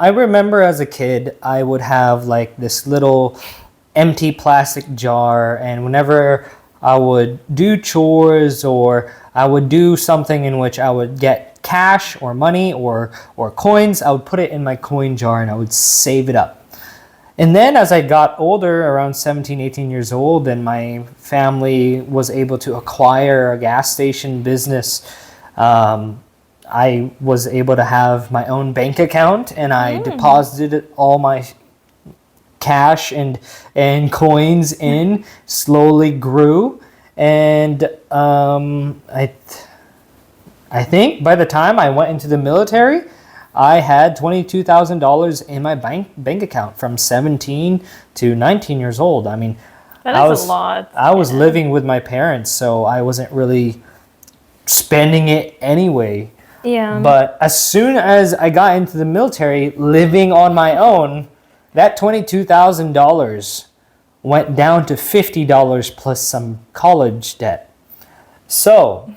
I remember as a kid, I would have like this little empty plastic jar, and whenever I would do chores or I would do something in which I would get cash or money or coins, I would put it in my coin jar and I would save it up. And then as I got older, around 17, 18 years old, and my family was able to acquire a gas station business, I was able to have my own bank account, and I deposited all my cash and coins in, slowly grew. And I think by the time I went into the military, I had $22,000 in my bank account from 17 to 19 years old. I mean, that is a lot. I was living with my parents, so I wasn't really spending it anyway. Yeah. But as soon as I got into the military, living on my own, that $22,000 went down to $50 plus some college debt. So,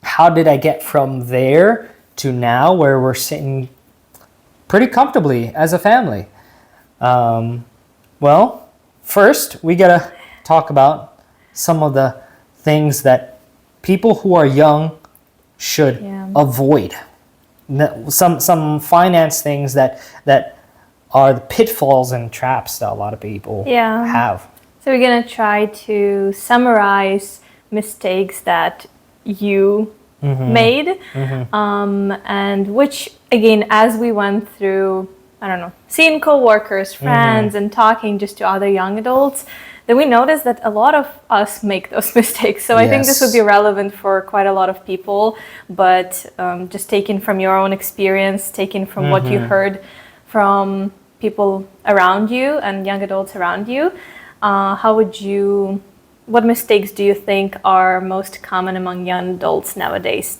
how did I get from there to now where we're sitting pretty comfortably as a family? Well, first we gotta talk about some of the things that people who are young should avoid. Some finance things that are the pitfalls and traps that a lot of people have. So we're gonna try to summarize mistakes that you made, and which, again, as we went through, I don't know, seeing co-workers, friends, and talking just to other young adults, then we noticed that a lot of us make those mistakes. So I think this would be relevant for quite a lot of people, but just taking from your own experience, taking from what you heard from people around you and young adults around you, what mistakes do you think are most common among young adults nowadays?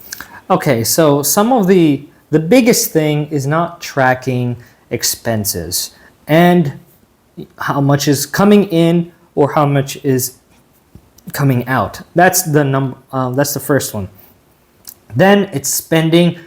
Okay, so some of the biggest thing is not tracking expenses and how much is coming in or how much is coming out. That's the first one. Then it's spending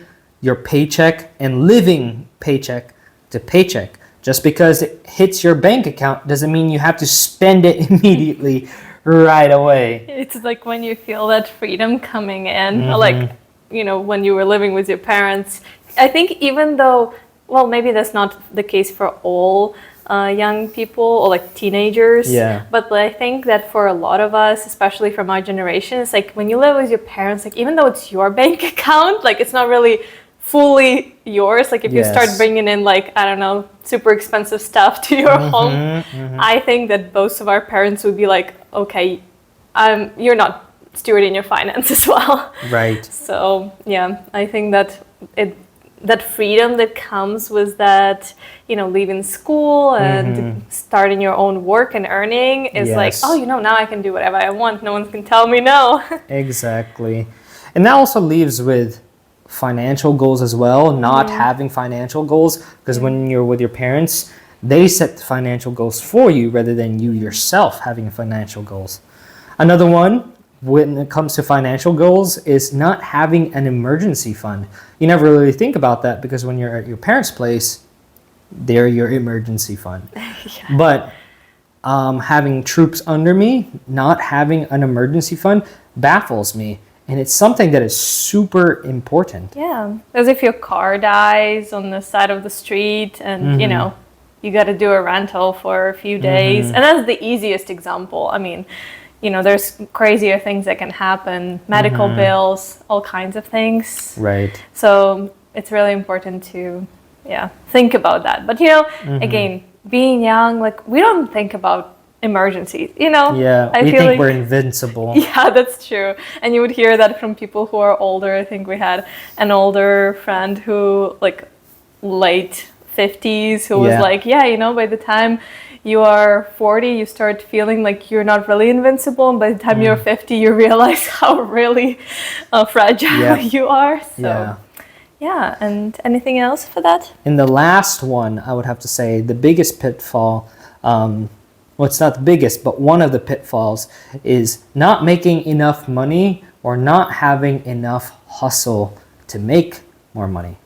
your paycheck and living paycheck to paycheck. Just because it hits your bank account doesn't mean you have to spend it immediately right away. It's like when you feel that freedom coming in, like, when you were living with your parents. I think even though, well, maybe that's not the case for all young people or like teenagers, but I think that for a lot of us, especially from our generation, it's like when you live with your parents, like even though it's your bank account, like it's not really fully yours. Like if you start bringing in, like, I don't know, super expensive stuff to your home, I think that most of our parents would be like, okay, you're not stewarding your finances well. Right. So yeah, I think that that freedom that comes with that, leaving school and starting your own work and earning is like, oh, now I can do whatever I want. No one can tell me no. Exactly. And that also leaves with financial goals as well, not having financial goals, because when you're with your parents, they set the financial goals for you rather than you yourself having financial goals. Another one, when it comes to financial goals, is not having an emergency fund. You never really think about that because when you're at your parents' place, they're your emergency fund. But having troops under me, not having an emergency fund baffles me. And it's something that is super important. Yeah, as if your car dies on the side of the street and, you got to do a rental for a few days. And that's the easiest example. I mean, there's crazier things that can happen, medical bills, all kinds of things. Right. So it's really important to, think about that. But, again, being young, like, we don't think about emergencies, Yeah, I we feel think like we're invincible. Yeah, that's true. And you would hear that from people who are older. I think we had an older friend who, like, late 50s, who was like, by the time you are 40, you start feeling like you're not really invincible. And by the time you're 50, you realize how really fragile you are. So, and anything else for that? And the last one, I would have to say, the biggest pitfall, well, it's not the biggest, but one of the pitfalls is not making enough money or not having enough hustle to make more money.